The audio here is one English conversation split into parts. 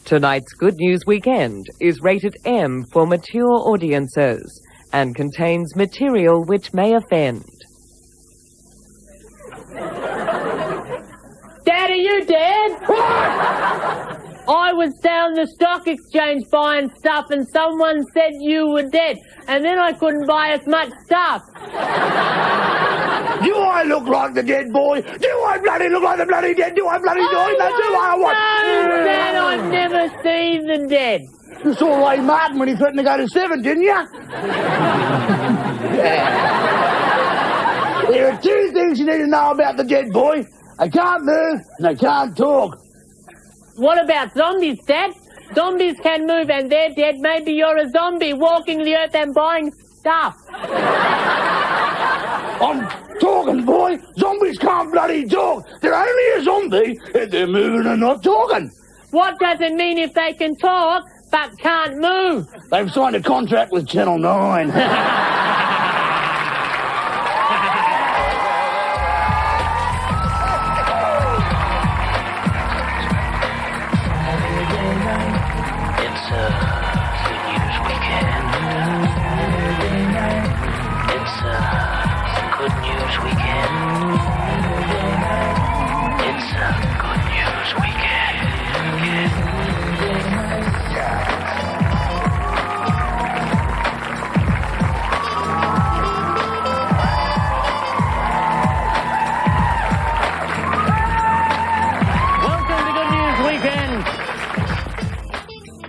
Tonight's Good News Weekend is rated M for mature audiences and contains material which may offend. Dad, are you dead? I was down the stock exchange buying stuff and someone said you were dead. And then I couldn't buy as much stuff. Do I look like the dead boy? Do I bloody look like the bloody dead? Do I bloody die? No, Do I what? No, Dad, I've never seen the dead. You saw Ray Martin when he threatened to go to 7, didn't you? There are two things you need to know about the dead boy. They can't move and they can't talk. What about zombies, Dad? Zombies can move and they're dead. Maybe you're a zombie walking the earth and buying stuff. I'm talking, boy. Zombies can't bloody talk. They're only a zombie if they're moving and not talking. What does it mean if they can talk but can't move? They've signed a contract with Channel 9.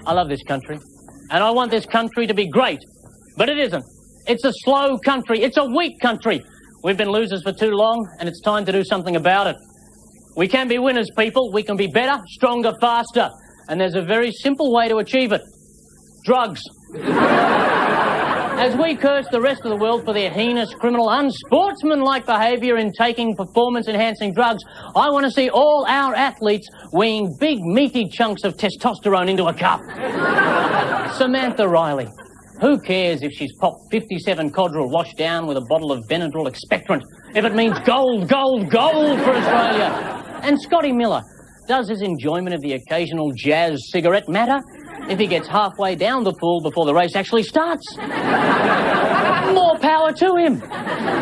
I love this country, and I want this country to be great, but it isn't. It's a slow country. It's a weak country. We've been losers for too long, and it's time to do something about it. We can be winners, people. We can be better, stronger, faster, and there's a very simple way to achieve it. Drugs. As we curse the rest of the world for their heinous, criminal, unsportsmanlike behaviour in taking performance-enhancing drugs, I want to see all our athletes weighing big, meaty chunks of testosterone into a cup. Samantha Riley. Who cares if she's popped 57 Codral washed down with a bottle of Benadryl expectorant, if it means gold, gold, gold for Australia? And Scotty Miller. Does his enjoyment of the occasional jazz cigarette matter if he gets halfway down the pool before the race actually starts? More power to him.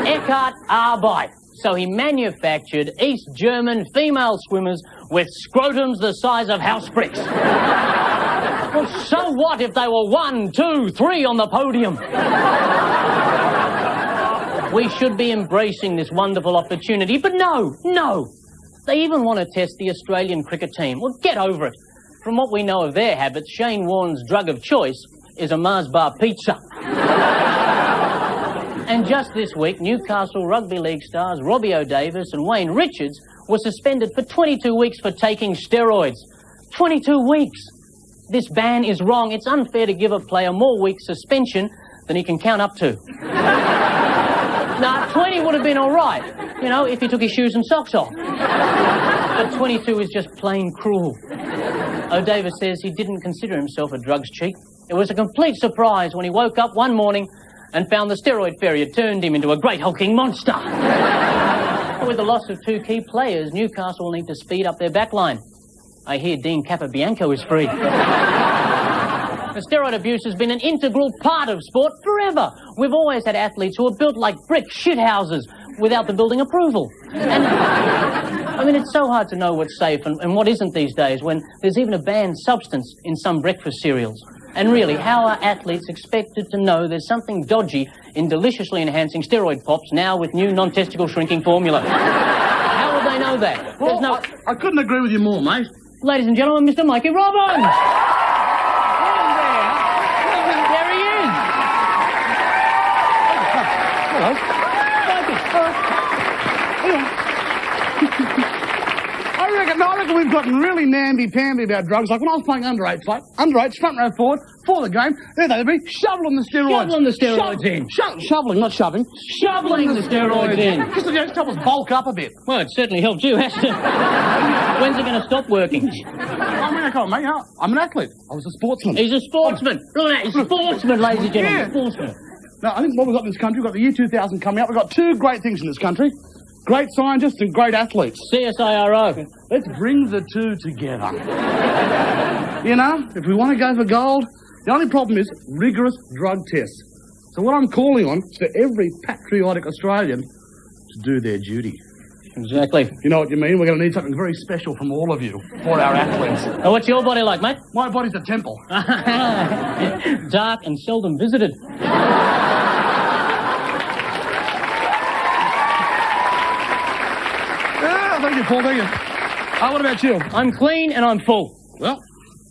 Eckhart Arbeit. So he manufactured East German female swimmers with scrotums the size of house bricks. Well, so what if they were 1, 2, 3 on the podium? We should be embracing this wonderful opportunity, but no. They even want to test the Australian cricket team. Well, get over it. From what we know of their habits, Shane Warne's drug of choice is a Mars bar pizza. And just this week, Newcastle Rugby League stars Robbie O'Davis and Wayne Richards were suspended for 22 weeks for taking steroids. 22 weeks. This ban is wrong. It's unfair to give a player more weeks suspension than he can count up to. Now, 20 would have been all right, you know, if he took his shoes and socks off. But 22 is just plain cruel. O'Davis says he didn't consider himself a drugs cheat. It was a complete surprise when he woke up one morning and found the steroid fairy had turned him into a great hulking monster. With the loss of 2 key players, Newcastle will need to speed up their backline. I hear Dean Capobianco is free. The steroid abuse has been an integral part of sport forever. We've always had athletes who are built like brick shithouses without the building approval. And, I mean, it's so hard to know what's safe and what isn't these days when there's even a banned substance in some breakfast cereals. And really, how are athletes expected to know there's something dodgy in deliciously enhancing steroid pops now with new non-testicle shrinking formula? How would they know that? Well, I couldn't agree with you more, mate. Ladies and gentlemen, Mr. Mikey Robbins! There he is! Hello. I reckon we've gotten really namby-pamby about drugs. Like when I was playing underage, front row forward, for the game, there they'd be shoveling the steroids. Shoveling the steroids in. Shoveling, not shoving. Shoveling the steroids in. Just to help us bulk up a bit. Well, it certainly helped you, hasn't it? When's it going to stop working? I mean, come on, mate. I'm an athlete. I was a sportsman. He's a sportsman. Look at that. He's a sportsman, ladies and gentlemen. Yeah. Sportsman. Now, I think what we've got in this country, we've got the year 2000 coming up. We've got 2 great things in this country. Great scientists and great athletes. CSIRO. Let's bring the 2 together. You know, if we want to go for gold, the only problem is rigorous drug tests. So what I'm calling on is for every patriotic Australian to do their duty. Exactly. You know what you mean? We're going to need something very special from all of you for our athletes. Oh, what's your body like, mate? My body's a temple. Dark and seldom visited. Yeah, thank you, Paul, thank you. What about you? I'm clean and I'm full. Well,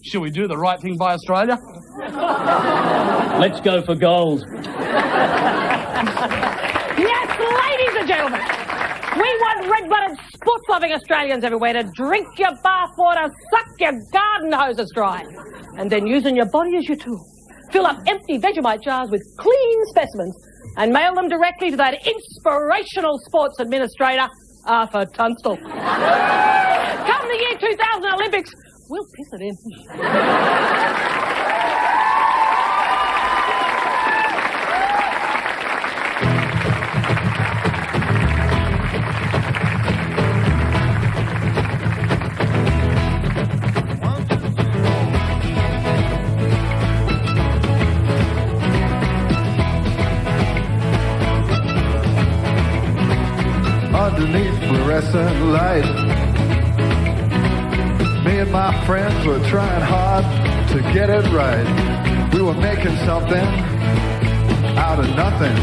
shall we do the right thing by Australia? Let's go for gold. Yes, ladies and gentlemen, we want red-blooded, sports-loving Australians everywhere to drink your bathwater, suck your garden hoses dry, and then using your body as your tool. Fill up empty Vegemite jars with clean specimens and mail them directly to that inspirational sports administrator, Arthur Tunstall. Come the year 2000 Olympics, we'll piss it in. Underneath fluorescent light, me and my friends were trying hard to get it right. We were making something out of nothing,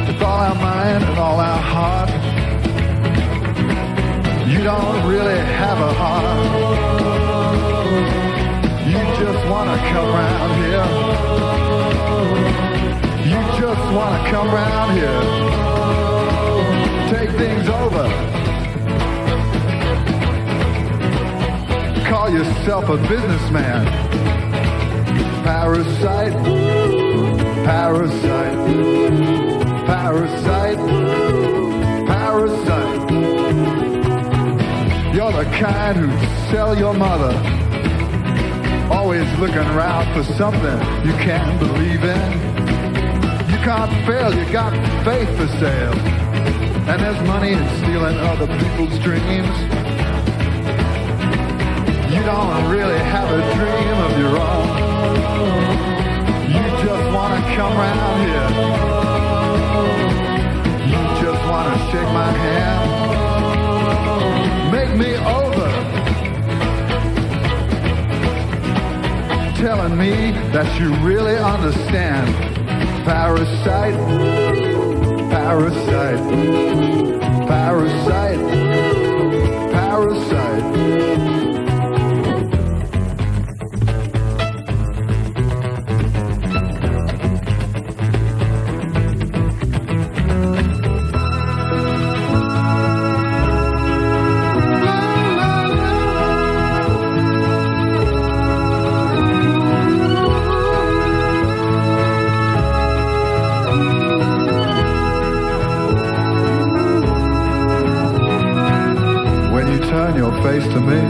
with all our mind and all our heart. You don't really have a heart. You just want to come round here. You just want to come round here, take things over, call yourself a businessman. Parasite, parasite, parasite, parasite. You're the kind who'd sell your mother, always looking around for something you can't believe in. You can't fail, you got faith for sale, and there's money in stealing other people's dreams. You don't really have a dream of your own. You just want to come round here. You just want to shake my hand, make me over, telling me that you really understand. Parasite, parasite, parasite, parasite. Face to me,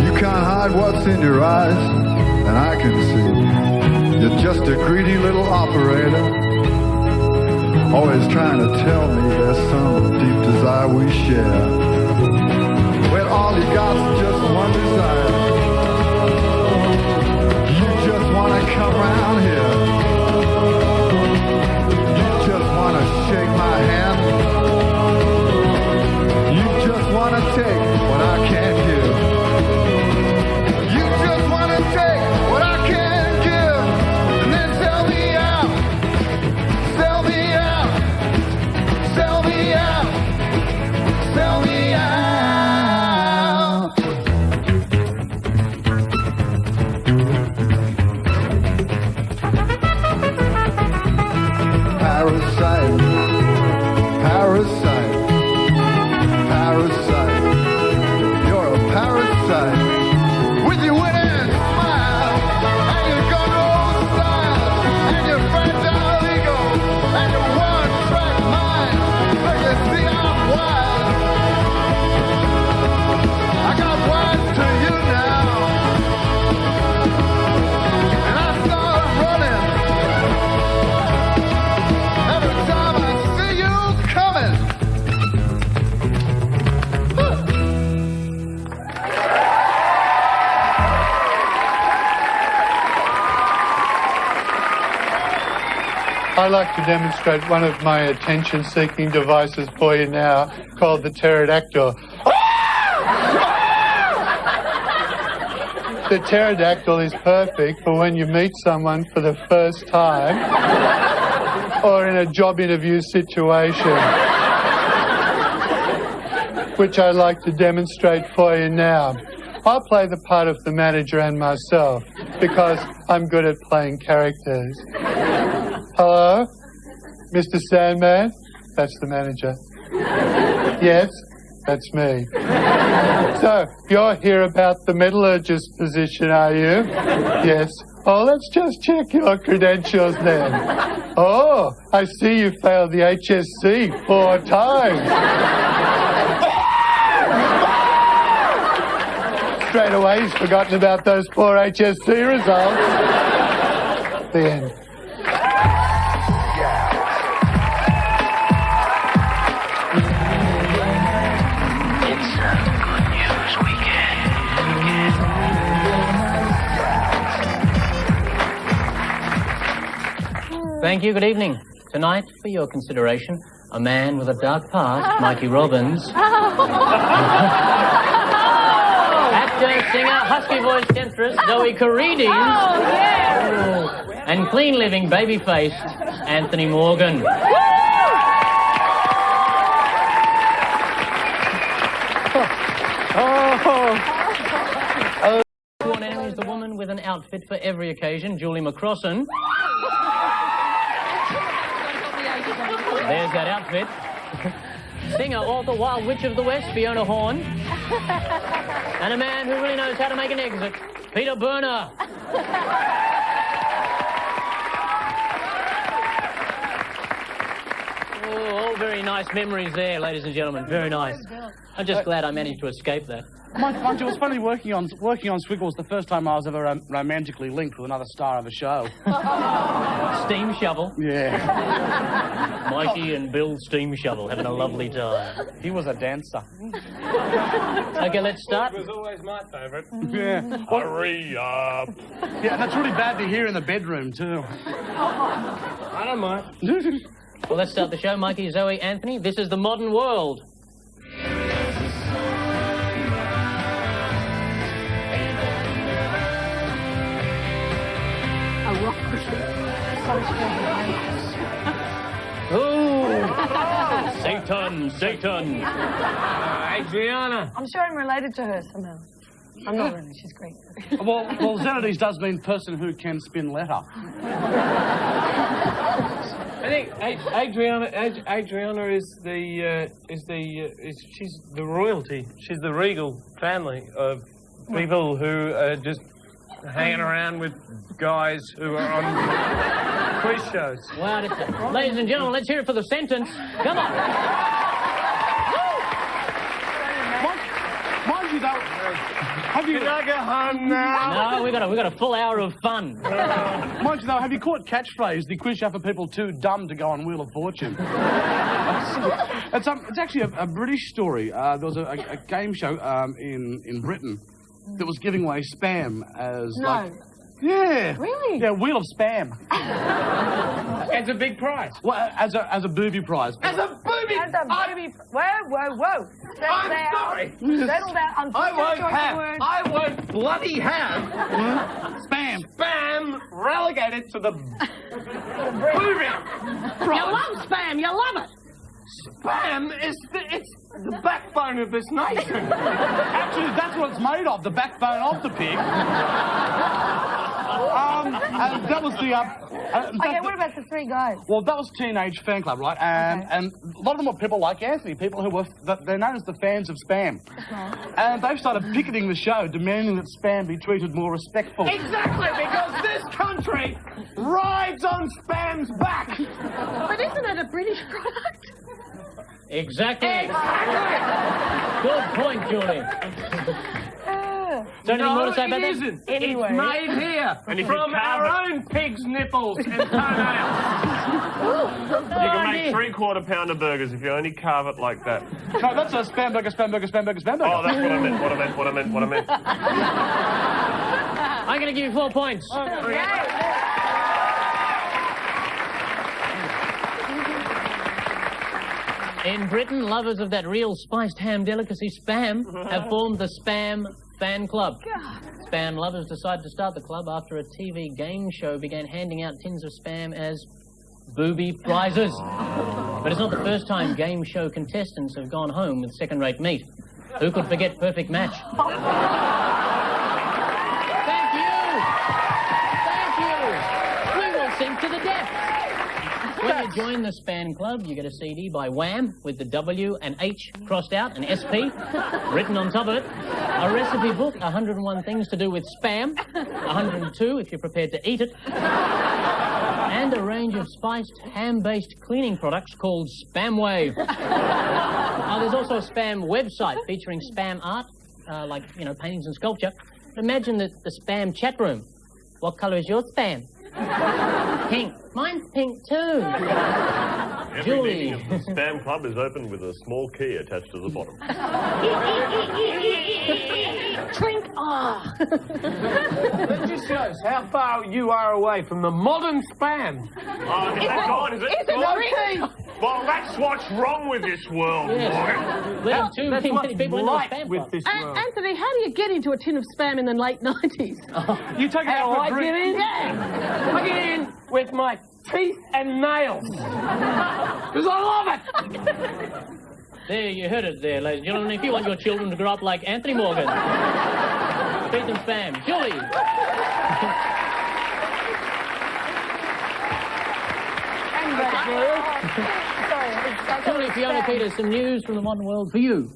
you can't hide what's in your eyes, and I can see you're just a greedy little operator, always trying to tell me there's some deep desire we share, when all you got's just one desire. You just want to come around here, you just want to shake my hand, want to take what I can't give. You just want to take what I can't give, and then sell me out, sell me out, sell me out, sell me out. Parasite, parasite, parasite, you're a parasite, with your winning smile, and your gun-roll style, and your fragile ego, and your one-track mind, but you see I'm wild. I got wise to you now, and I start running, every time I see you coming. I'd like to demonstrate one of my attention-seeking devices for you now, called the pterodactyl. The pterodactyl is perfect for when you meet someone for the first time or in a job interview situation, which I'd like to demonstrate for you now. I'll play the part of the manager and myself because I'm good at playing characters. Hello? Mr. Sandman? That's the manager. Yes? That's me. So, you're here about the metallurgist position, are you? Yes. Oh, let's just check your credentials then. Oh, I see you failed the HSC 4 times. Straight away, he's forgotten about those 4 HSC results. The end. Thank you, good evening. Tonight, for your consideration, a man with a dark past, Mikey Robbins. Actor, singer, husky voiced temptress, Zoe Carides. Oh, yeah. And clean-living, baby-faced, Anthony Morgan. Sworn enemy is the woman with an outfit for every occasion, Julie McCrossan. There's that outfit. Singer, author, wild witch of the West, Fiona Horne. And a man who really knows how to make an exit, Peter Berner. Oh, all very nice memories there, ladies and gentlemen. Very nice. I'm just glad I managed to escape that. Mind you, it was funny working on Swiggles the first time I was ever romantically linked with another star of a show. Steam Shovel. Yeah. Mikey and Bill Steam Shovel having a lovely time. He was a dancer. Okay, let's start. It was always my favourite. Yeah. Hurry up. Yeah, that's really bad to hear in the bedroom, too. I don't mind. Well, let's start the show. Mikey, Zoe, Anthony, this is the modern world. Oh, Satan, Satan. Adriana. I'm sure I'm related to her somehow. I'm not really. She's great. Well, Xenides does mean person who can spin letter. I think Adriana is she's the royalty. She's the regal family of people who are just hanging around with guys who are on quiz shows. Wow, ladies and gentlemen, let's hear it for the sentence. Come on. Mind you, though, have you... Can I go home now? No, we got a full hour of fun. Mind you, though, have you caught catchphrase, the quiz show for people too dumb to go on Wheel of Fortune? It's actually a British story. There was a game show in Britain that was giving away spam as like... Yeah. Really? Yeah, Wheel of Spam. As a big prize. Well, as a booby prize. As a booby! As a baby. Whoa. I'm sorry. Settle down. I won't bloody have spam relegated to the booby. You love spam. You love it. Spam is it's the backbone of this nation. Actually, that's what it's made of, the backbone of the pig. And that was the... Okay, what about the 3 guys? Well, that was Teenage Fan Club, right? And a lot of them were people like Anthony, people who were... They're known as the fans of Spam. Right. And they've started picketing the show, demanding that Spam be treated more respectfully. Exactly, because this country rides on Spam's back. But isn't it a British product? Exactly. Good point, Julie. Is there anything more to say about that? Isn't. Anyway. It's made here from our own pig's nipples and toenails. You can make 3/4 pounder burgers if you only carve it like that. No, that's a Spam burger. Oh, that's what I meant. I'm going to give you 4 points. Okay. In Britain, lovers of that real spiced ham delicacy, Spam, have formed the Spam Fan Club. Spam lovers decided to start the club after a TV game show began handing out tins of Spam as booby prizes. But it's not the first time game show contestants have gone home with second-rate meat. Who could forget Perfect Match? Thank you! We will sink to the depths. When you join the Spam Club, you get a CD by Wham with the W and H crossed out and SP written on top of it. A recipe book, 101 things to do with Spam, 102 if you're prepared to eat it. And a range of spiced ham-based cleaning products called Spam Wave. There's also a Spam website featuring Spam art, like, you know, paintings and sculpture. Imagine the Spam chat room. What colour is your Spam? Pink. Mine's pink too. Every Julie. meeting of the Spam Club is open with a small key attached to the bottom. Trink. Ah. That just shows how far you are away from the modern Spam. Oh, is that gone, is it? Is it Gone? Well, that's what's wrong with this world, boy. Letting too That's many what's people into the right Spam with Club. this world. Anthony, how do you get into a tin of Spam in the late 90s? You take it How out I for a get drink. in? Yeah. I get in with my teeth and nails. Because I love it. There, you heard it there, ladies and gentlemen. If you want your children to grow up like Anthony Morgan, feed them Spam. Julie. Julie, Fiona Peters, some news from the modern world for you.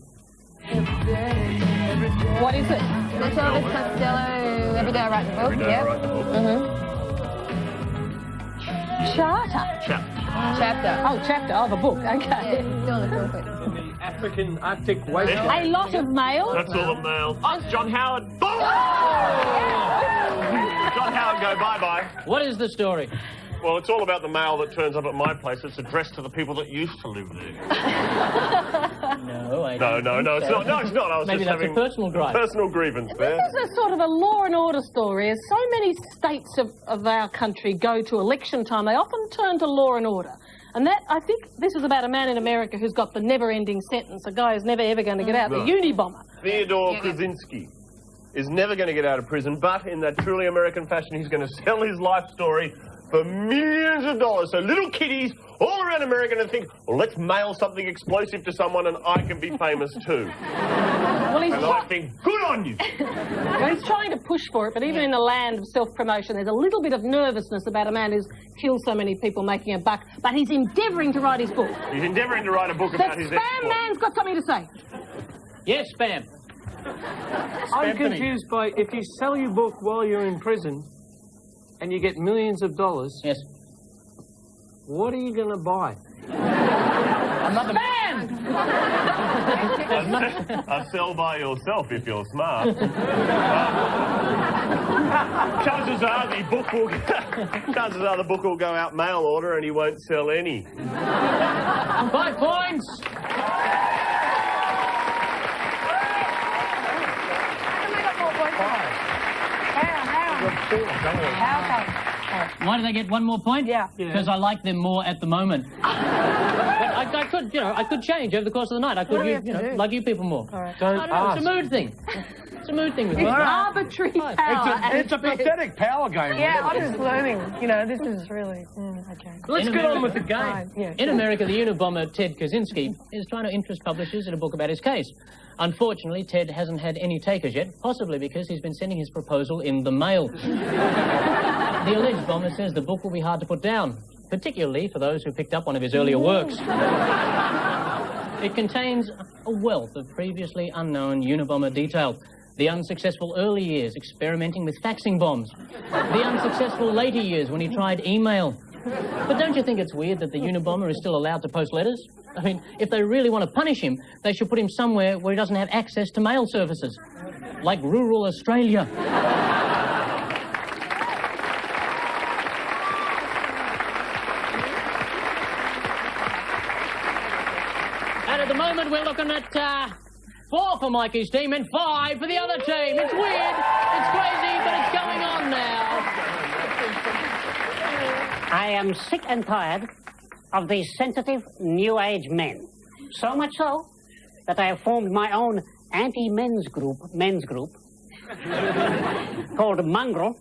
What is it? It's Elvis Costello, Every Day I Write the Book, yep. Charter. Chapter. Oh, chapter of a book. Okay. Yeah, still in the book. The African Arctic waste. A lot of mail. That's all the mail. Oh, John Howard. Boom! John Howard, go bye-bye. What is the story? Well, it's all about the mail that turns up at my place. It's addressed to the people that used to live there. No, I No, it's not. No, it's not. I was Maybe just that's a having personal gripe. personal grievance there. This is a sort of a law and order story. As so many states of our country go to election time, they often turn to law and order. And that, I think, this is about a man in America who's got the never-ending sentence, a guy who's never, ever going to get out, the Unabomber. Theodore Kaczynski is never going to get out of prison, but in that truly American fashion, he's going to sell his life story for millions of dollars. So little kiddies all around America are going to think, well, let's mail something explosive to someone and I can be famous too. Well, he's And I think, good on you. Well, he's trying to push for it, but even in the land of self-promotion, there's a little bit of nervousness about a man who's killed so many people making a buck, but he's endeavouring to write his book. He's endeavouring to write a book The about his Spam exploits. Man's got something to say. Yes, Spam. I'm Spamfany. confused by if you sell your book while you're in prison and you get millions of dollars, Yes. what are you going to buy? Spam! A sell by yourself if you're smart. Chances are the book will go out mail order and he won't sell any. 5 points. Why did I get 1 more point? Yeah. Because I like them more at the moment. But I could, you know, I could change over the course of the night. I could, you know, like you people more. Don't I don't know, ask. it's a mood thing. It's a mood thing with me. It's arbitrary power. It's a pathetic power game. Yeah, I'm just learning. You know, this is really... okay. Let's In get on America- with the game. Fine, yeah. In America, the Unabomber Ted Kaczynski is trying to interest publishers in a book about his case. Unfortunately, Ted hasn't had any takers yet, possibly because he's been sending his proposal in the mail. The alleged bomber says the book will be hard to put down, particularly for those who picked up one of his earlier works. It contains a wealth of previously unknown Unabomber detail. The unsuccessful early years experimenting with faxing bombs. The unsuccessful later years when he tried email. But don't you think it's weird that the Unabomber is still allowed to post letters? I mean, if they really want to punish him, they should put him somewhere where he doesn't have access to mail services. Like rural Australia. And at the moment, we're looking at 4 for Mikey's team and 5 for the other team. It's weird, it's crazy, but it's going on now. I am sick and tired of these sensitive New Age men So much so that I have formed my own anti-men's group, called Mongrel.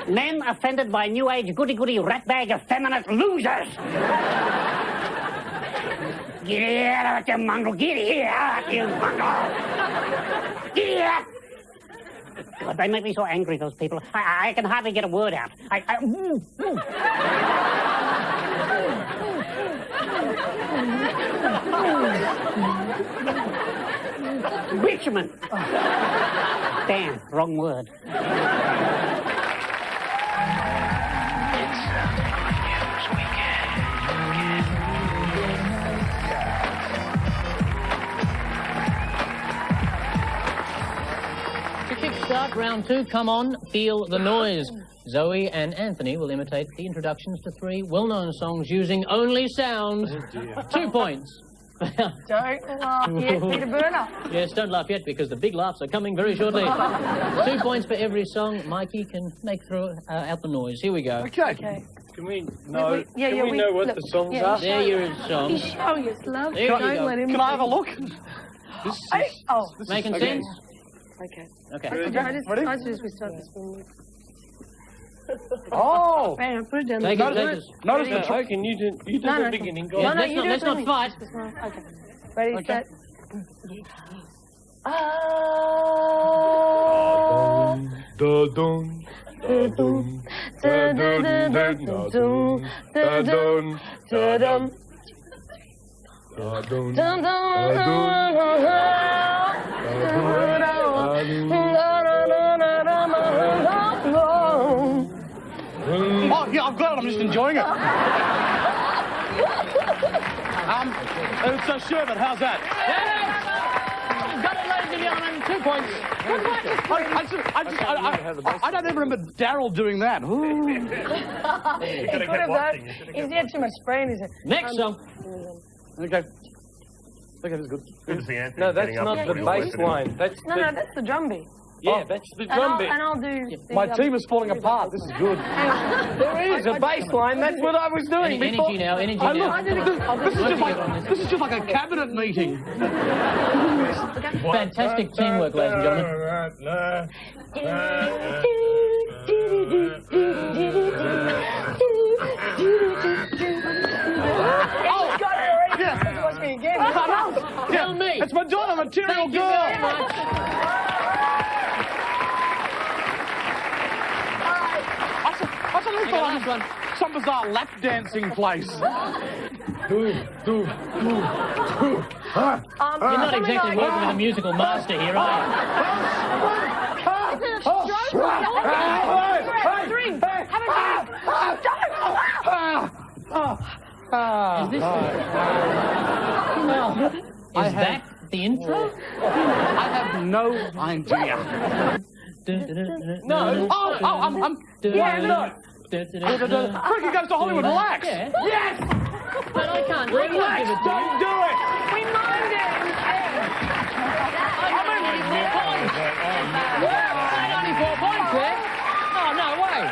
Men offended by new age goody-goody ratbag effeminate losers. Get out, you mongrel! Get out, you mongrel! Get out! God, they make me so angry, those people. I can hardly get a word out. Bitumen. Damn, wrong word. To kickstart round 2, come on, feel the noise. Zoe and Anthony will imitate the introductions to 3 well-known songs using only sounds. 2 points. Don't laugh yet, Peter Berner. Yes, don't laugh yet because the big laughs are coming very shortly. 2 points for every song. Mikey can make out the noise. Here we go. Okay. Can we know? Can we know what the songs are? There your song. He's showing us love. There you Don't go. let him. Can I have a look? Making sense? Okay. Okay. I just we start this one. Oh! Bam, put it down. Take it. Notice the trick. Can you do the beginning? Go on. Let's not fight. Okay. Ready, set. Oh, yeah, I'm glad. I'm just enjoying it. It's Sherbet. How's that? Got it, ladies and gentlemen. 2 points. I don't ever remember Daryl doing that. He could have done. He's had too much spray in his head. Next song. Okay. Okay, that's good. No, that's not the bass line. That's No, that's the drum beat. yeah, that's the drum beat. And I'll do. My team is falling apart. This is good. There is a bass line. That's what I was doing before. Energy now. Energy Oh, now. look, this is just like a cabinet meeting. Fantastic teamwork, ladies and Oh, got it already. Yeah. Watch me again. Tell me. It's Madonna, Material Thank you Girl. very much. I suddenly thought I was some bizarre lap dancing place. You're not exactly working with a musical master here, are you? Have a drink. Is that the intro? I have no idea. No. I'm. Yeah, no. Cricket goes to Hollywood. Relax. Yeah. Yes. But I can't give it to you. Don't do it. We mind it. Only 4 points there. Oh, no way.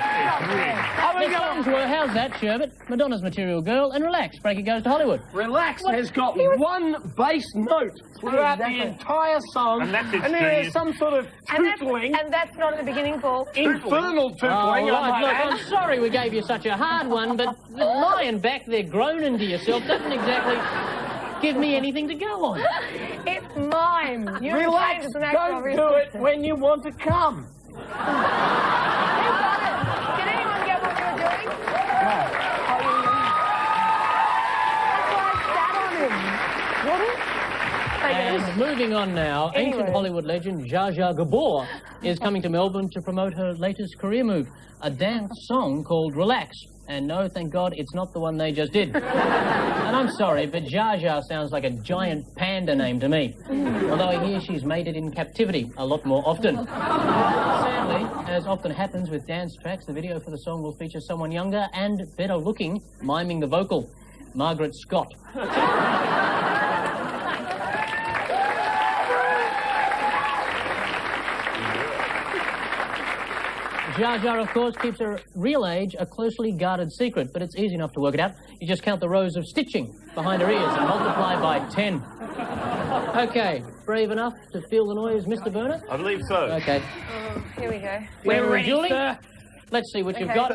The songs were, how's that, Sherbet? Madonna's Material Girl, and Relax, Frankie Goes to Hollywood. Relax has got one bass note throughout the entire song, and there is some sort of tootling. And that's not at the beginning, Paul. Infernal tootling. Right, look, I'm sorry we gave you such a hard one, but lying back there groaning to yourself doesn't exactly give me anything to go on. It's mime. Relax, don't do it when you want to come. Who got it? Did anyone get what you were doing? That's why I sat on him. And moving on now, ancient Hollywood legend Zsa Zsa Gabor is coming to Melbourne to promote her latest career move, a dance song called Relax. And no, thank God, it's not the one they just did. And I'm sorry, but Zsa Zsa sounds like a giant panda name to me. Although I hear she's made it in captivity a lot more often. Sadly, as often happens with dance tracks, the video for the song will feature someone younger and better looking miming the vocal, Margaret Scott. Zsa Zsa, of course, keeps her real age a closely guarded secret, but it's easy enough to work it out. You just count the rows of stitching behind her ears and multiply by 10. Okay, brave enough to feel the noise, Mr. Berner? I believe so. Okay. Here we go. We're ready, Julie? Sir. Let's see what you've got.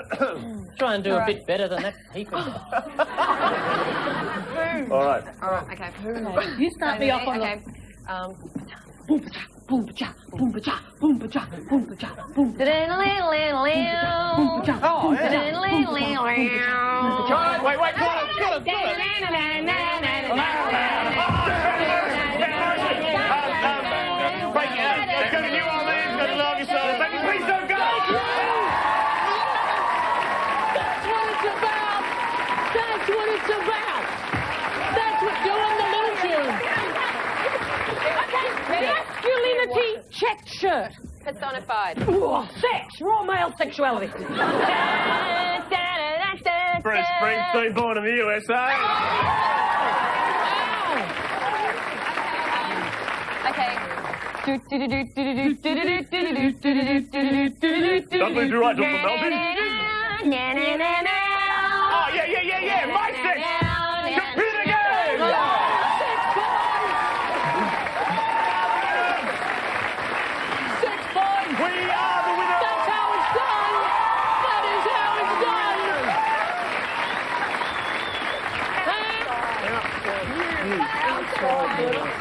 Try and do a bit better than that peep. All right. All right, okay. You start me off on okay. Boom pa-cha, boom pa-cha, boom pa-cha, boom pa-cha, boom pa-cha, boom pa-cha. Oh, Wait, got it. Break it out. Let's go to New Orleans, go to love yourself. Baby, please don't go. That's what it's about. That's what it's about. That's what doing the little tune. Okay, masculinity checked shirt. Personified. Ooh, sex, raw male sexuality. Bruce Springsteen, born in the USA. Okay. Don't move your right to Melvin. Oh, yeah. My sex. Computer game. We are the winners! That's how it's done! That is how it's done!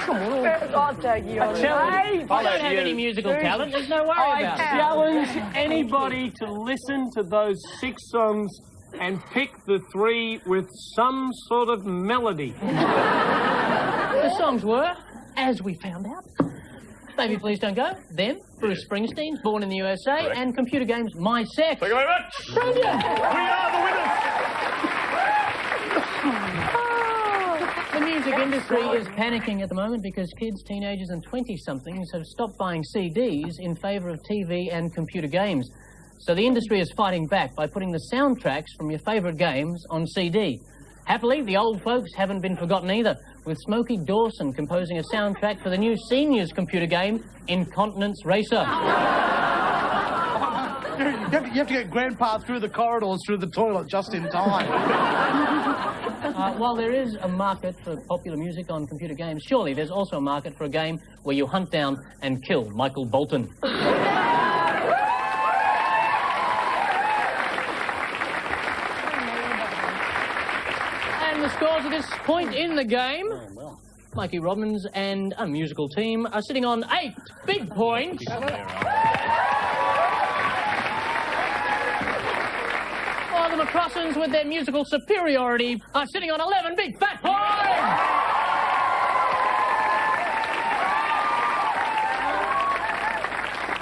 Come on. I'll take you on. I don't have any musical talent, there's no worry about it. I challenge anybody to listen to those 6 songs and pick the 3 with some sort of melody. The songs were, as we found out, Baby Please Don't Go, Them, Bruce Springsteen, Born in the USA, and computer games My Sex. Thank you very much. Brilliant. We are the winners. The music industry is panicking at the moment because kids, teenagers and 20-somethings have stopped buying CDs in favour of TV and computer games. So the industry is fighting back by putting the soundtracks from your favourite games on CD. Happily, the old folks haven't been forgotten either, with Smokey Dawson composing a soundtrack for the new seniors computer game, Incontinence Racer. You have to get Grandpa through the corridors, through the toilet, just in time. While there is a market for popular music on computer games, surely there's also a market for a game where you hunt down and kill Michael Bolton. And the scores at this point in the game, Mikey Robbins and a musical team are sitting on 8 big points. While the McCrossans, with their musical superiority, are sitting on 11 big fat points!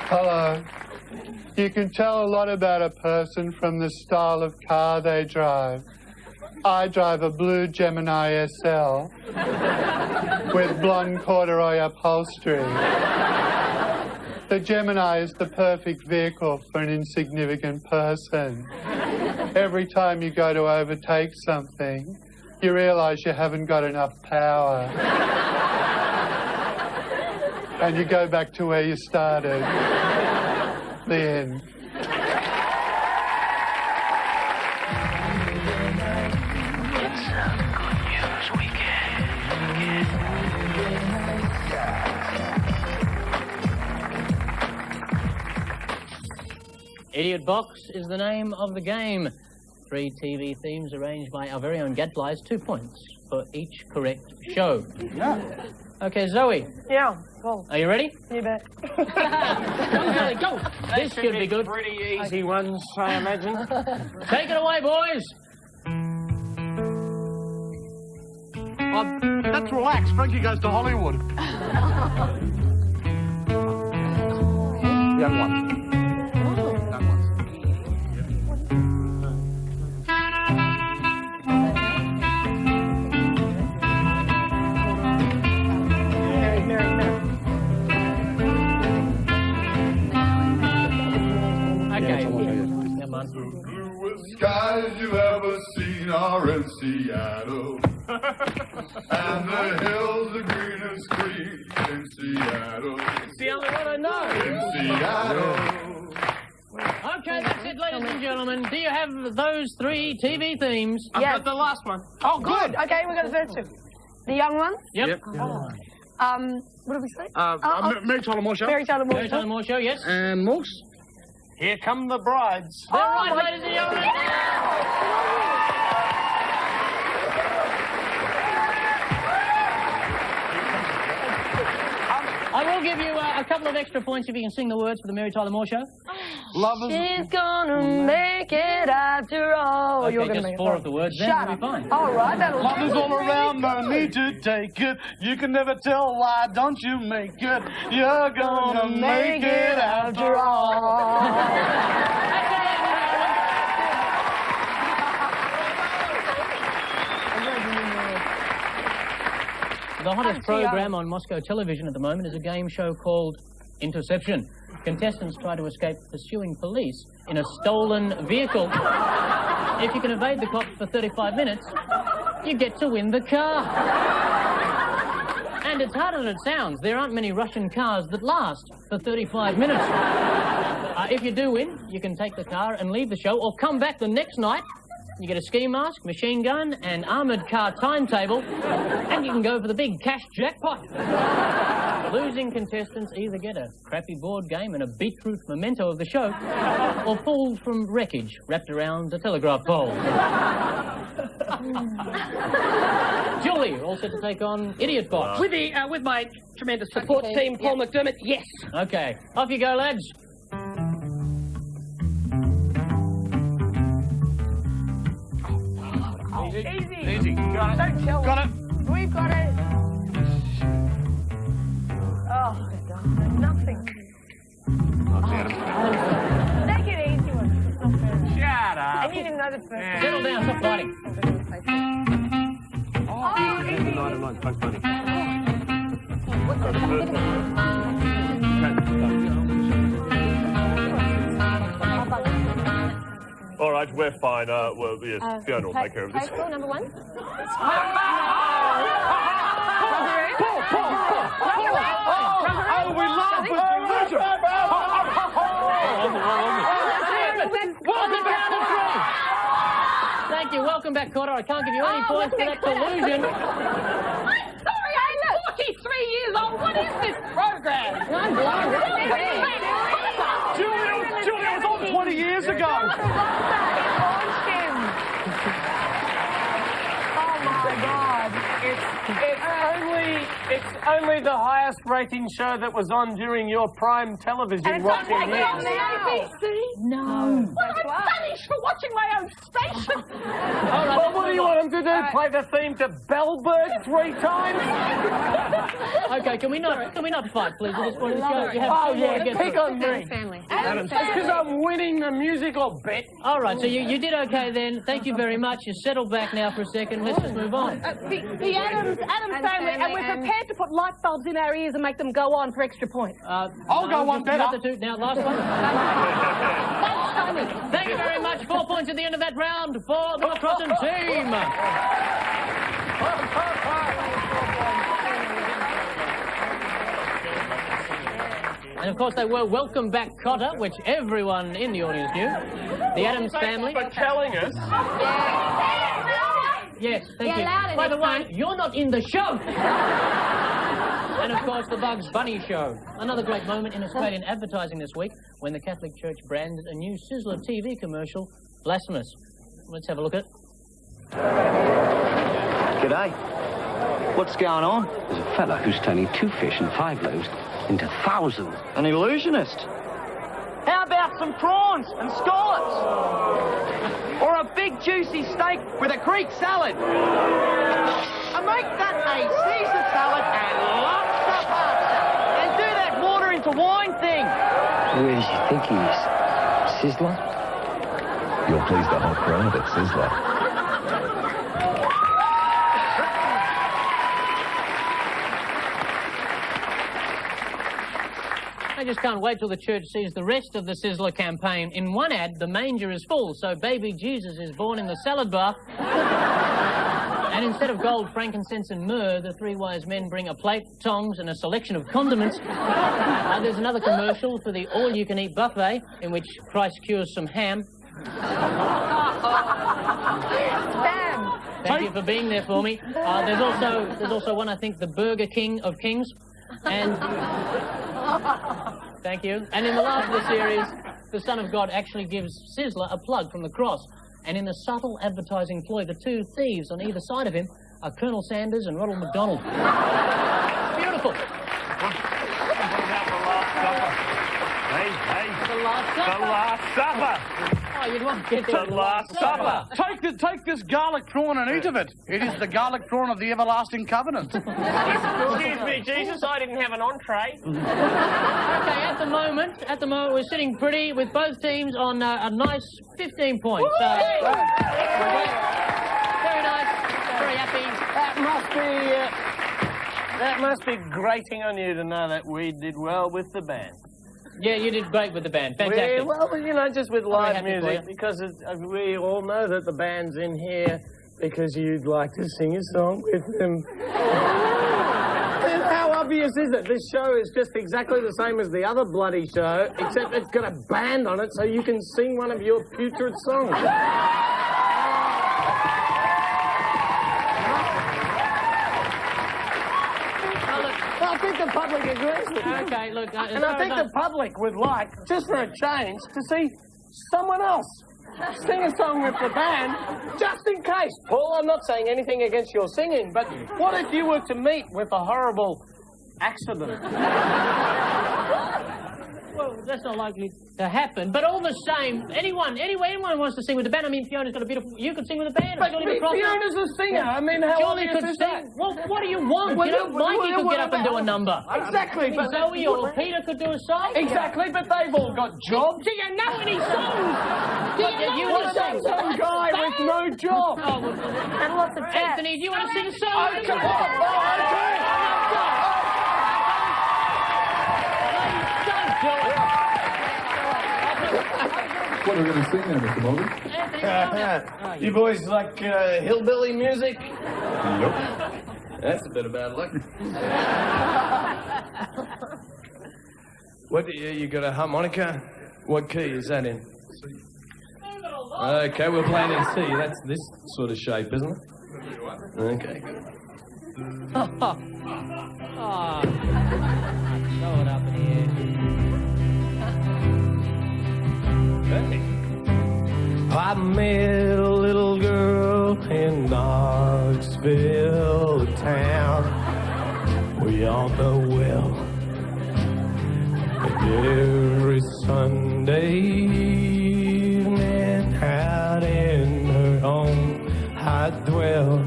Hello. You can tell a lot about a person from the style of car they drive. I drive a blue Gemini SL with blonde corduroy upholstery. The Gemini is the perfect vehicle for an insignificant person. Every time you go to overtake something, you realise you haven't got enough power. And you go back to where you started. The end. Idiot Box is the name of the game. 3 TV themes arranged by our very own Gadflys, 2 points for each correct show. Yeah. Okay, Zoe. Yeah, go. Are you ready? You bet. Go, Zoe, go. This should be good. Pretty easy ones, I imagine. Take it away, boys. Let's relax. Frankie goes to Hollywood. Young one. The bluest skies you've ever seen are in Seattle. And the hills are green as green in Seattle. It's the only one I know. In Seattle. Okay, that's it, ladies and gentlemen. Do you have those 3 TV themes? Yes. I've got the last one. Oh, good. Okay, we've got the first 2. The young ones? Yep. What did we say? Mary Tyler Moore Show. Mary Tyler Moore Mary Tyler Moore Show, yes. And Morks. Here come the brides. They're right, ladies and gentlemen. I will give you a couple of extra points if you can sing the words for the Mary Tyler Moore Show. Lovers. She's gonna make it after all. Okay, You're gonna just make it 4 of the words, then Shut we'll up. be fine. All right, that'll Lovers all around, no need to take it. You can never tell why, don't you make it. You're gonna make it after all. The hottest program on Moscow television at the moment is a game show called Interception. Contestants try to escape pursuing police in a stolen vehicle. If you can evade the cops for 35 minutes, you get to win the car. And it's harder than it sounds. There aren't many Russian cars that last for 35 minutes. If you do win, you can take the car and leave the show or come back the next night. You get a ski mask, machine gun, and armoured car timetable, and you can go for the big cash jackpot. Losing contestants either get a crappy board game and a beetroot memento of the show, or pulled from wreckage wrapped around a telegraph pole. Julie, all set to take on Idiot Box. With my tremendous support team, Paul McDermott, yes. Okay, off you go, lads. Easy. Got it. Don't tell Got it. We've got it. Oh, nothing. Take it easy one. Shut up. And you didn't know the first one. Settle down, stop fighting. Oh, easy. What's the first one? All right, we're fine. Well, yes, Fiona will take care of this. Postal number 1. Oh, we love this religion. Thank you. Welcome back, Cotter. I can't give you any points for that collusion. I'm sorry, I'm 43 years old. What is this program? I'm Julia was on 20 years ago. It's only the highest rating show that was on during your prime television watching on years. the ABC? No. Well, I'm punished for watching my own station. All right, Well, what do you want them to do? Play the theme to Bellbird 3 times? Okay, can we not fight, please? At this point in the show, you have Oh, two more to yeah, get pick through. on me. Family. It's because I'm winning the musical bet. All right, so you did okay then. Thank you very much. You settled back now for a second. Let's just move on. The Adams family, and we're prepared to put light bulbs in our ears and make them go on for extra points. I'll go one better. Now, last one. Thank you very much. 4 points at the end of that round for the Crossan team. And of course they were Welcome Back Cotter, which everyone in the audience knew. The Adams family. For telling us. Yes, thank you. louder By the next way, you're not in the show. And of course, the Bugs Bunny Show. Another great moment in Australian advertising this week when the Catholic Church branded a new Sizzler TV commercial blasphemous. Let's have a look at it. G'day. What's going on? There's a fella who's turning 2 fish and 5 loaves into thousands. An illusionist. How about some prawns and scallops? Or a big juicy steak with a Greek salad? And make that a Caesar salad and lots of pasta. And do that water into wine thing. Where does he think he is? Sizzler? You'll please the whole crowd at Sizzler. I just can't wait till the church sees the rest of the Sizzler campaign. In one ad, the manger is full, so baby Jesus is born in the salad bar. And instead of gold, frankincense and myrrh, the three wise men bring a plate, tongs and a selection of condiments. There's another commercial for the all-you-can-eat buffet in which Christ cures some ham. Thank you for being there for me. There's also one, I think, the Burger King of Kings. And thank you. And in the last of the series, the Son of God actually gives Sizzler a plug from the cross. And in a subtle advertising ploy, the two thieves on either side of him are Colonel Sanders and Ronald McDonald. Beautiful. Hey, The Last Supper. the Last Supper. Oh, you'd want to get to The Last Supper. Take this garlic prawn and eat of it. It is the garlic prawn of the everlasting covenant. Excuse me, Jesus, I didn't have an entree. Okay, at the moment, we're sitting pretty with both teams on a nice 15 points. Very nice, very happy. That must be grating on you to know that we did well with the band. Yeah, you did great with the band. Fantastic. Well, you know, just with live happy for music, you. because we all know that the band's in here because you'd like to sing a song with them. How obvious is it? This show is just exactly the same as the other bloody show, except it's got a band on it so you can sing one of your putrid songs. I think the public agrees with you. Okay, look. And I think the public would like, just for a change, to see someone else sing a song with the band, just in case. Paul, I'm not saying anything against your singing, but what if you were to meet with a horrible accident? Well, that's not likely to happen. But all the same, anyone wants to sing with the band. I mean, Fiona's got a beautiful... You could sing with the band. But Fiona's a singer. I mean, how Surely obvious could is sing. that? Well, what do you want? Well, You know, Mikey could get up and do a number. Exactly, but... Zoe or Peter could do a song. Exactly, but they've all got jobs. Do you know any songs? Do you know any songs? Some guy with no job. Oh, well, And lots of cats. Anthony, do you want to sing a song? Okay. Don't do it. What are we going to sing then, Mr. Morgan? Anthony, You boys like hillbilly music? Nope. That's a bit of bad luck. What, you got a harmonica? What key is that in? Okay, we're playing in C. That's this sort of shape, isn't it? Okay, good. Oh. Throw it up in the air. I met a little girl in Knoxville town. We all know well. And every Sunday evening out in her home I dwell.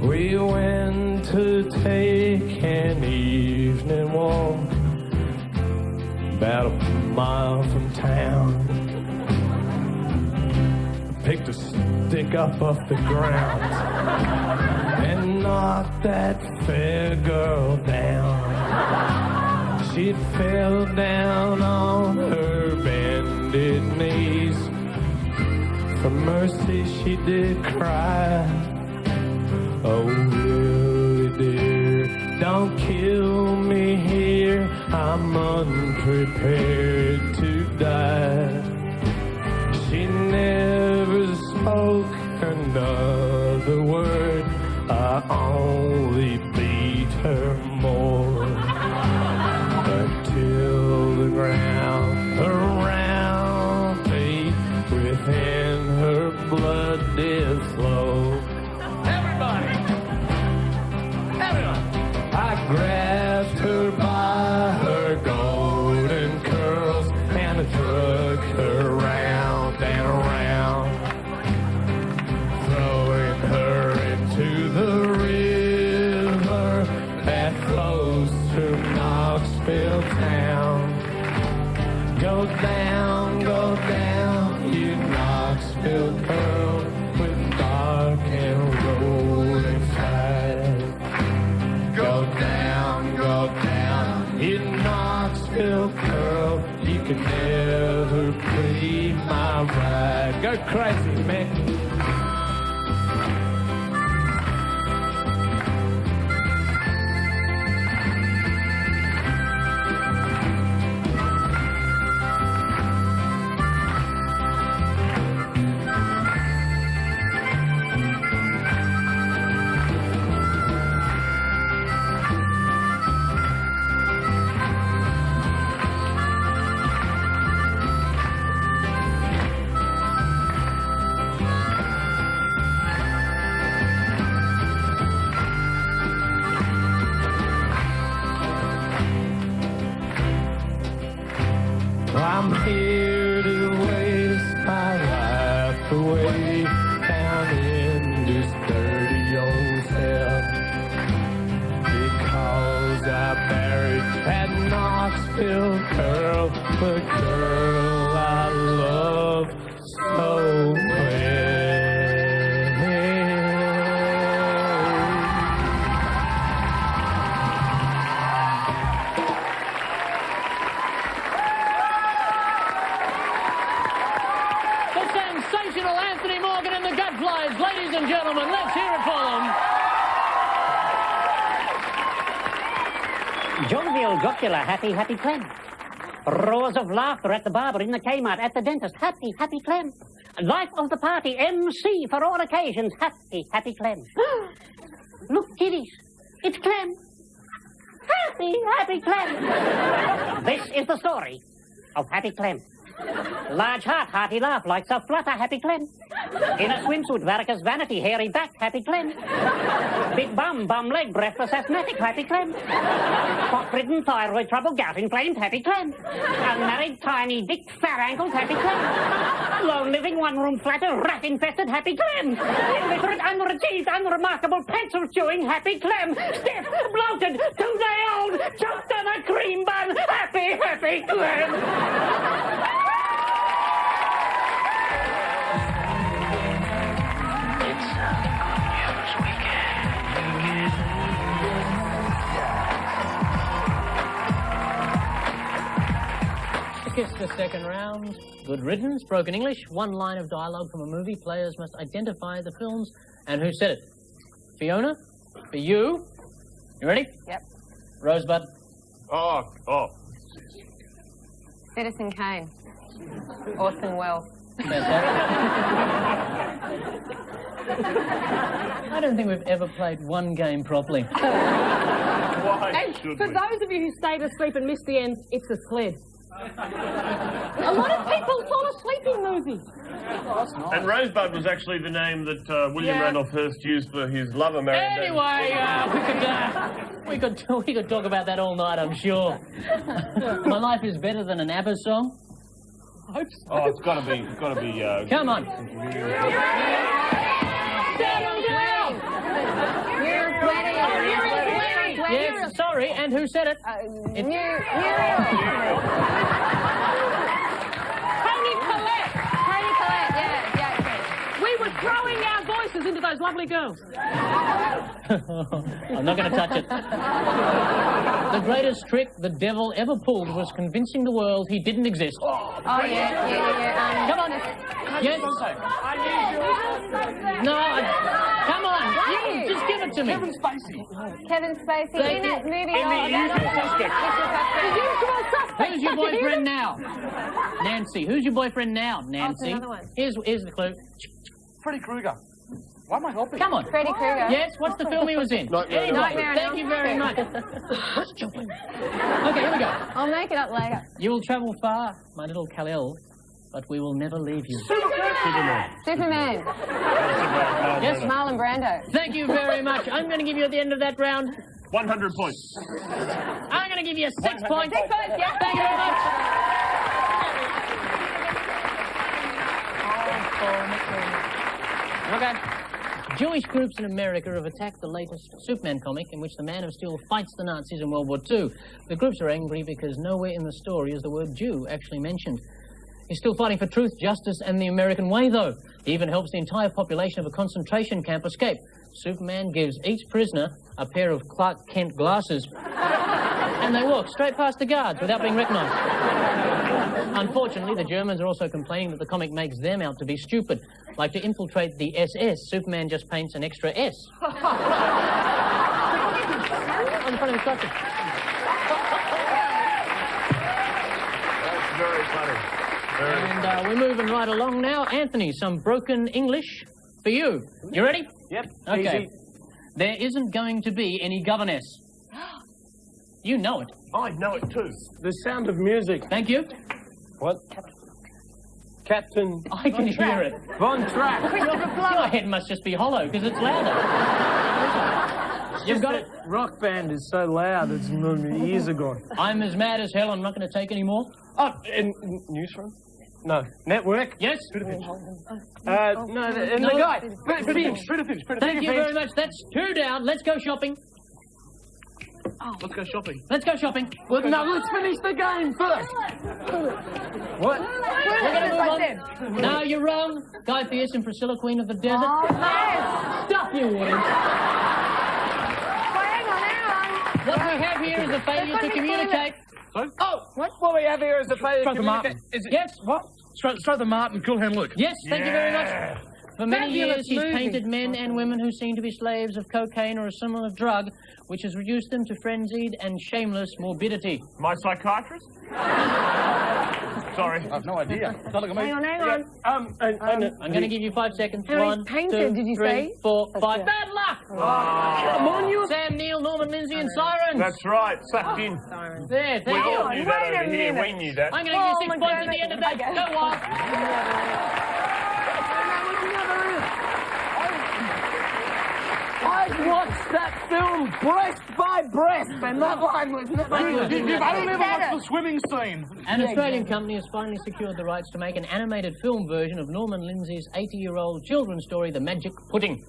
We went to take an evening walk about a mile from town. Picked a stick up off the ground and knocked that fair girl down. She fell down on her bended knees. For mercy she did cry. Oh, Willie dear, don't kill me here. I'm unprepared to die. She never spoke another word. I only beat her more until the ground around me within her blood did flow. Everybody! I grabbed her by her golden curls and I drug her round and around, throwing her into the river that flows through Knoxville town. Go down, you Knoxville girl with dark and rolling tide. Go down, you Knoxville girl, you can never be my bride. Go crazy, man. I'm here to waste my life away down in this dirty old cell. Because I buried that Knoxville girl, the girl I love so well. Gadflys, ladies and gentlemen, let's hear it for them. Jovial, jocular, happy, happy Clem. Roars of laughter at the barber, in the Kmart, at the dentist, happy, happy Clem. Life of the party, MC for all occasions, happy, happy Clem. Look, kiddies, it's Clem. Happy, happy Clem. This is the story of Happy Clem. Large heart, hearty laugh, likes a flutter, happy Clem. In a swimsuit, varicose vanity, hairy back, happy Clem. Big bum, bum leg, breathless asthmatic, happy Clem. Cock-ridden, thyroid trouble, gout inflamed, happy Clem. Unmarried, tiny dick, fat ankles, happy Clem. Lone living, one-room flat, rat infested, happy Clem. Illiterate, unachieved, unremarkable, pencil chewing, happy Clem. Stiff, bloated, 2-day-old, choked on a cream bun, happy, happy Clem. Kiss the second round. Good riddance, broken English, one line of dialogue from a movie. Players must identify the films and who said it. Fiona, for you. You ready? Yep. Rosebud. Oh. Citizen Kane. Orson Welles. I don't think we've ever played one game properly. And for those of you who stayed asleep and missed the end, it's a sled. A lot of people fall asleep in movies. And Rosebud was actually the name that William Randolph Hearst used for his lover, Mary. Anyway, we could talk about that all night, I'm sure. My life is better than an ABBA song. I hope so. Oh, it's gotta be. Come on. Settle down. You're sweating. Yes, sorry, and who said it? Muriel. Tony Collette. Tony Collette, yeah. We were throwing our voices into those lovely girls. I'm not going to touch it. The greatest trick the devil ever pulled was convincing the world he didn't exist. Oh, yeah. Come on. Yes. No, come on. You just give it to me. Kevin Spacey. In that movie. The usual suspect. Who's your boyfriend now? Nancy. Who's your boyfriend now? Nancy. Here's the clue. Freddy Krueger. Why am I helping? Come on. Freddy Krueger. Yes, what's the film he was in? Nightmare. Thank you very much. Okay, here we go. I'll make it up later. You will travel far, my little Kal-El, but we will never leave you. Superman. Yes? Marlon Brando. Thank you very much. I'm going to give you at the end of that round 100 points. I'm going to give you 6 points. 6 points, yeah. Thank you very much. Okay. Jewish groups in America have attacked the latest Superman comic in which the Man of Steel fights the Nazis in World War II. The groups are angry because nowhere in the story is the word Jew actually mentioned. He's still fighting for truth, justice, and the American way, though. He even helps the entire population of a concentration camp escape. Superman gives each prisoner a pair of Clark Kent glasses. And they walk straight past the guards without being recognised. Unfortunately, the Germans are also complaining that the comic makes them out to be stupid. Like to infiltrate the SS, Superman just paints an extra S. On the front of his costume. That's very funny. And we're moving right along now. Anthony, some broken English for you. You ready? Yep. Okay. Easy. There isn't going to be any governess. You know it. I know it too. The Sound of Music. Thank you. What? Captain... I can hear it. Von Trapp. Your head must just be hollow because it's louder. You've got it. Rock band is so loud, it's my ears are gone. I'm as mad as hell. I'm not going to take any more. Oh, newsroom? No. Network? Yes? No, and the guy. Finish. Thank you very much. That's 2 down. Let's go shopping. Let's go shopping. Let's go shopping. Well, no, let's finish the game first. What? We're going to move on. No, you're wrong. Guy Fierce and Priscilla, Queen of the Desert. Oh, yes. Stop you, words. Hang on. What we have here is a failure to communicate. Oh, what we have here is a failure to Stroke the Martin. communicate. Yes? What? Stroke the Martin, cool hand Luke. Yes, thank you very much. For many years, he's movie. painted men and women who seem to be slaves of cocaine or a similar drug, which has reduced them to frenzied and shameless morbidity. My psychiatrist? Sorry. I have no idea. Don't look at me. Hang on. I'm going to give you 5 seconds. How he's 1, painted, 2, did you 3, say? 4, 5. That's Bad luck! Come on, you. Sam Neill, Norman Lindsay, and Sirens. That's right, sucked in. There, We thank you. all knew that Wait a over here. minute. We knew that. I'm going to give you 6 points at the end of that. Go on. I've watched that film breast by breast, and that line was never good. You've only ever watched the swimming scene. An Australian company has finally secured the rights to make an animated film version of Norman Lindsay's 80-year-old children's story, The Magic Pudding.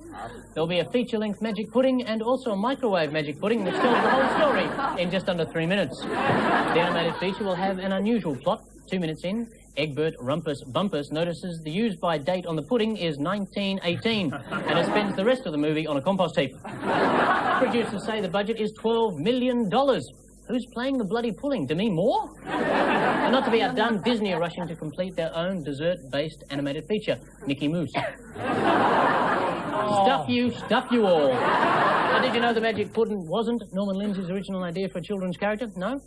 There'll be a feature-length Magic Pudding and also a microwave Magic Pudding which tells the whole story in just under 3 minutes. The animated feature will have an unusual plot. 2 minutes in, Egbert Rumpus Bumpus notices the use-by date on the pudding is 1918 and it spends the rest of the movie on a compost heap. Producers say the budget is $12 million. Who's playing the bloody pudding? Demi Moore? And not to be outdone, Disney are rushing to complete their own dessert-based animated feature, Mickey Mouse. Stuff you all. Now, did you know the Magic Pudding wasn't Norman Lindsay's original idea for a children's character? No?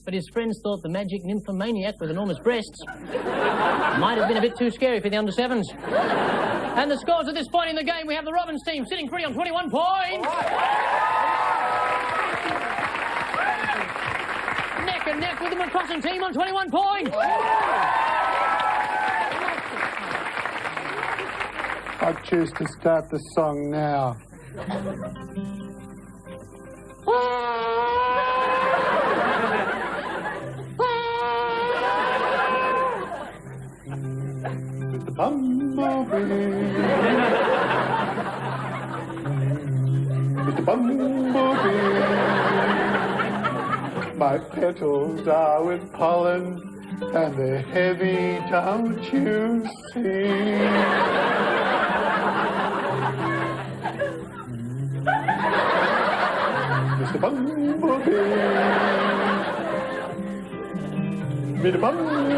But his friends thought the magic nymphomaniac with enormous breasts might have been a bit too scary for the under-7s. And the scores at this point in the game, we have the Robbins team sitting pretty on 21 points. Neck and neck with the McCrossan team on 21 points. I choose to start the song now. With the bumblebee. With the bumblebee. My petals are with pollen and they're heavy, don't you see? Mr. Bumblebee. Mr. Bumblebee.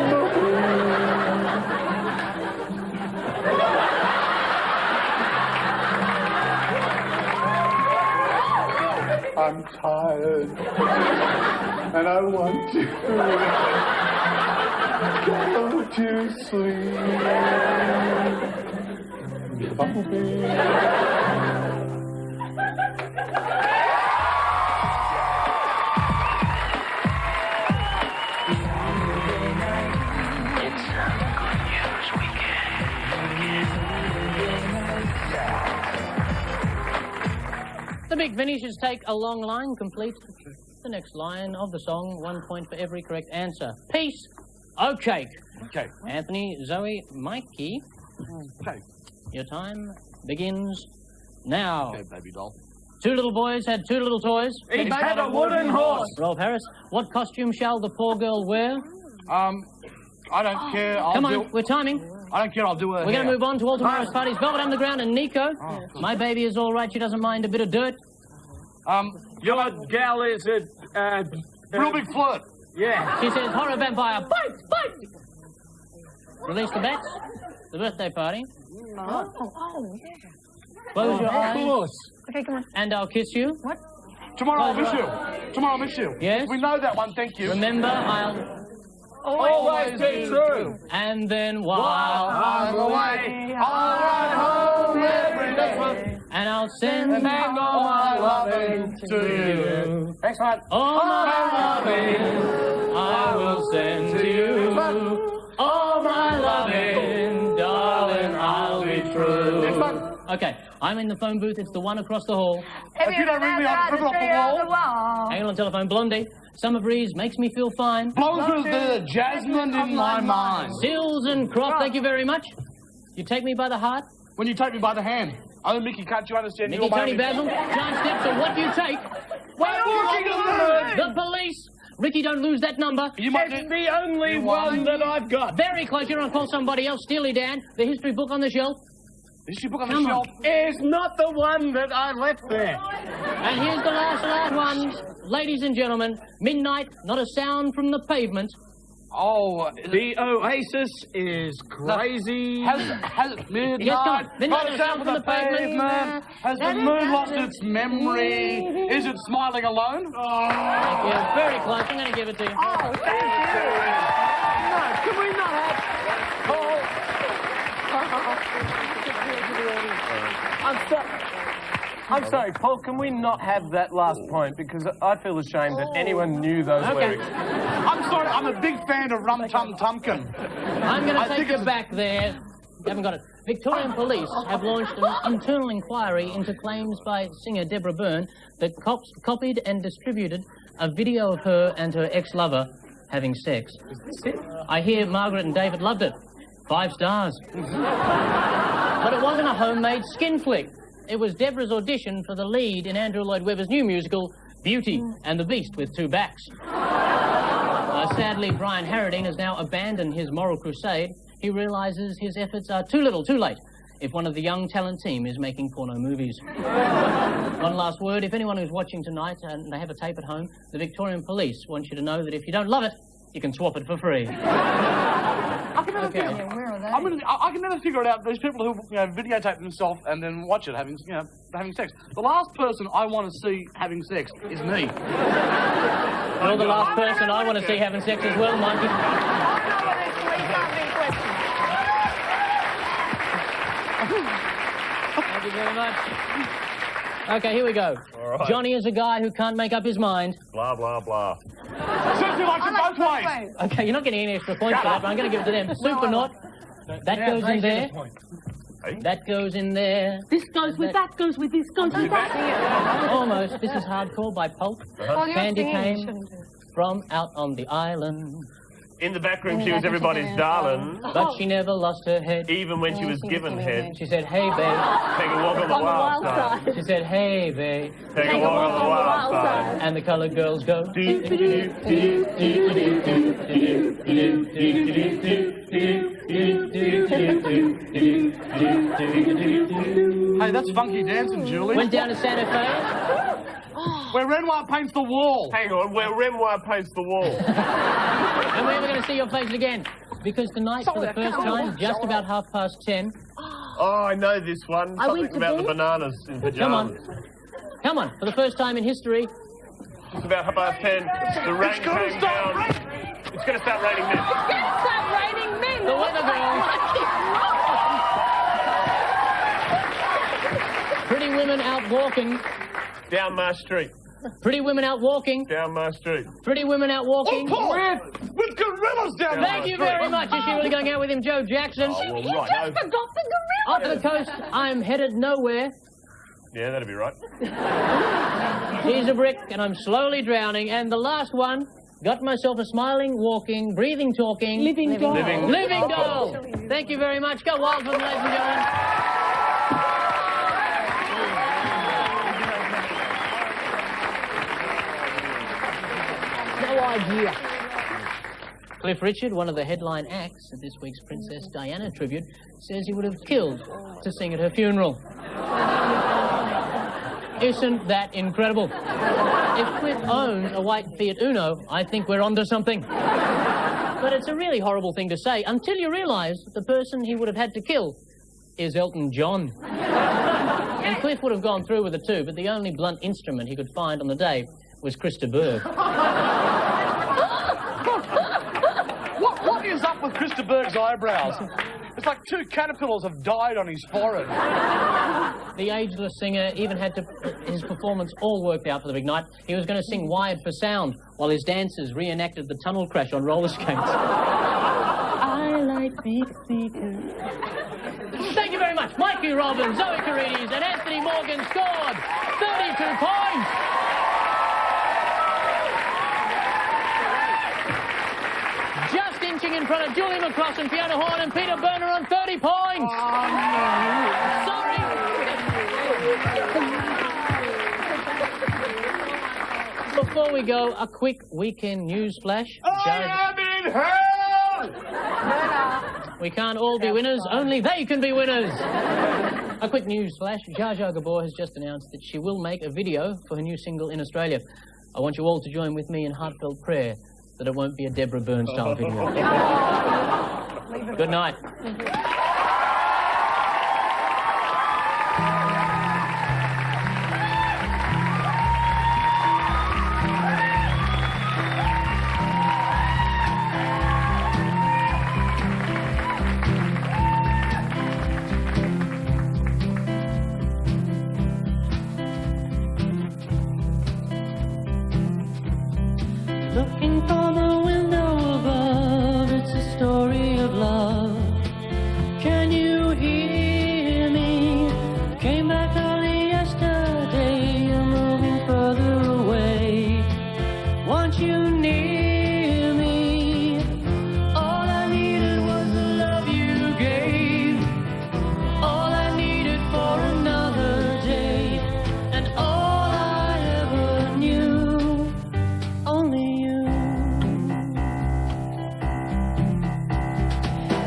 I'm tired and I want to go to sleep. Mr. Bumblebee. The big finishes take a long line, complete the next line of the song, 1 point for every correct answer. Peace, okay. Okay. Anthony, Zoe, Mikey. Okay. Your time begins now. Okay, baby doll. 2 little boys had 2 little toys. Each had a wooden horse. Rolf Harris, what costume shall the poor girl wear? I don't care. Come on, we're timing. I don't care. I'll do it. We're going to move on to all tomorrow's parties. Velvet Underground and Nico. My baby is all right. She doesn't mind a bit of dirt. Your gal is a Real big flirt. yeah. She says, horror vampire, bite, bite. Release the bats. The birthday party. Close your eyes. Okay, come on. And I'll kiss you. What? Tomorrow I'll miss you. Tomorrow I'll miss you. Yes? We know that one. Thank you. Remember, I'll Always be true. And then while I'm away, I'll ride home every day. and I'll send back all my loving to you. Thanks, man. all my loving I will send to you. All my loving, darling, I'll be true. Okay, I'm in the phone booth. It's the one across the hall. If you don't ring me, I'll rip it off the wall. Hang on the telephone, Blondie. Summer breeze makes me feel fine. Blows through the jasmine in my mind. Sills and Croft, thank you very much. You take me by the heart. When you take me by the hand. Oh, Mickey, can't you understand? Mickey, Tony, Basil, John Stepson, what do you take? We're walking on the moon. The police. Ricky, don't lose that number. It's the only one that I've got. Very close. You're going to call somebody else. Steely Dan, the history book on the shelf. The history book on the shelf is not the one that I left there. And here's the last one. Ladies and gentlemen, midnight, not a sound from the pavement. Oh, the Oasis is crazy. Has midnight, yes, come on. Midnight, not a sound from the pavement. Has the moon lost its memory? Is it smiling alone? Oh. Thank you. Very close. I'm going to give it to you. Oh, thank you. No, can we not have... I'm sorry, Paul, can we not have that last point? Because I feel ashamed that anyone knew those lyrics. I'm sorry, I'm a big fan of Rum Tum Tumkin. I'm going to take you back there. You haven't got it. Victorian police have launched an internal inquiry into claims by singer Deborah Byrne that cops copied and distributed a video of her and her ex-lover having sex. I hear Margaret and David loved it. 5 stars. But it wasn't a homemade skin flick. It was Deborah's audition for the lead in Andrew Lloyd Webber's new musical, Beauty and the Beast with Two Backs. Sadly, Brian Harradine has now abandoned his moral crusade. He realises his efforts are too little, too late, if one of the young talent team is making porno movies. One last word. If anyone who's watching tonight and they have a tape at home, the Victorian police want you to know that if you don't love it, you can swap it for free. I can never figure out where are they? I can never figure it out. These people who videotape themselves and then watch it having sex. The last person I want to see having sex is me. You're the last person I want to see having sex as well, Mikey. Thank you very much. Okay, here we go. All right. Johnny is a guy who can't make up his mind. Blah, blah, blah. Certainly likes it both ways. Okay, you're not getting any extra points for that, but I'm going to give it to them. Supernaut. That goes in there. That goes in there. This goes with that, goes with this, goes with that. Almost. This is Hardcore by Pulp. Candy came from out on the island. In the back room, she was everybody's darling. But she never lost her head. Even when she was given head. She said, hey, babe. Take a walk on the wild side. She said, hey, babe. Take a walk on the wild side. And the colored girls go. Hey, that's funky dancing, Julie. Went down to Santa Fe. Where Renoir paints the wall. Hang on, where Renoir paints the wall. And we're never going to see your face again. Because tonight, for the first time, just about 10:30. Oh, I know this one. Something about the bananas in pajamas. Come on. Come on. For the first time in history. It's about 10:30. The rain came down. It's going to start raining men. It's going to start raining men. The weather girl. Pretty women out walking. Down my street. Pretty women out walking. Down my street. Pretty women out walking. Oh, with gorillas down my Thank you very much. Is she really going out with him, Joe Jackson? Oh, well, You right. just forgot the gorilla. Off the coast, I'm headed nowhere. Yeah, that'd be right. He's a brick, and I'm slowly drowning. And the last one, got myself a smiling, walking, breathing, talking... Living doll. Living doll. Thank you very much. Go wild for them, ladies and gentlemen. No idea. Cliff Richard, one of the headline acts at this week's Princess Diana tribute, says he would have killed to sing at her funeral. Isn't that incredible? If Cliff owns a white Fiat Uno, I think we're onto something. But it's a really horrible thing to say until you realise the person he would have had to kill is Elton John. And Cliff would have gone through with it too, but the only blunt instrument he could find on the day was Christa Berg. What is up with Christa Berg's eyebrows? It's like 2 caterpillars have died on his forehead. The ageless singer even had his performance all worked out for the big night. He was going to sing Wired for Sound while his dancers reenacted the tunnel crash on roller skates. I like big speakers. Thank you very much. Mikey Robbins, Zoe Carides and Anthony Morgan scored 32 points. Just inching in front of Julie McCross and Fiona Horne and Peter Berner on 30 points. Sorry. Before we go, a quick weekend news flash. I am in hell! We can't all be winners, only they can be winners. A quick news flash. Zsa Zsa Gabor has just announced that she will make a video for her new single in Australia. I want you all to join with me in heartfelt prayer that it won't be a Deborah Byrne style video. Good night. Looking from the window above, it's a story of love. Can you hear me? Came back early yesterday, you're moving further away. Want you near me? All I needed was the love you gave. All I needed for another day. And all I ever knew, only you.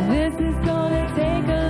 This is gonna take a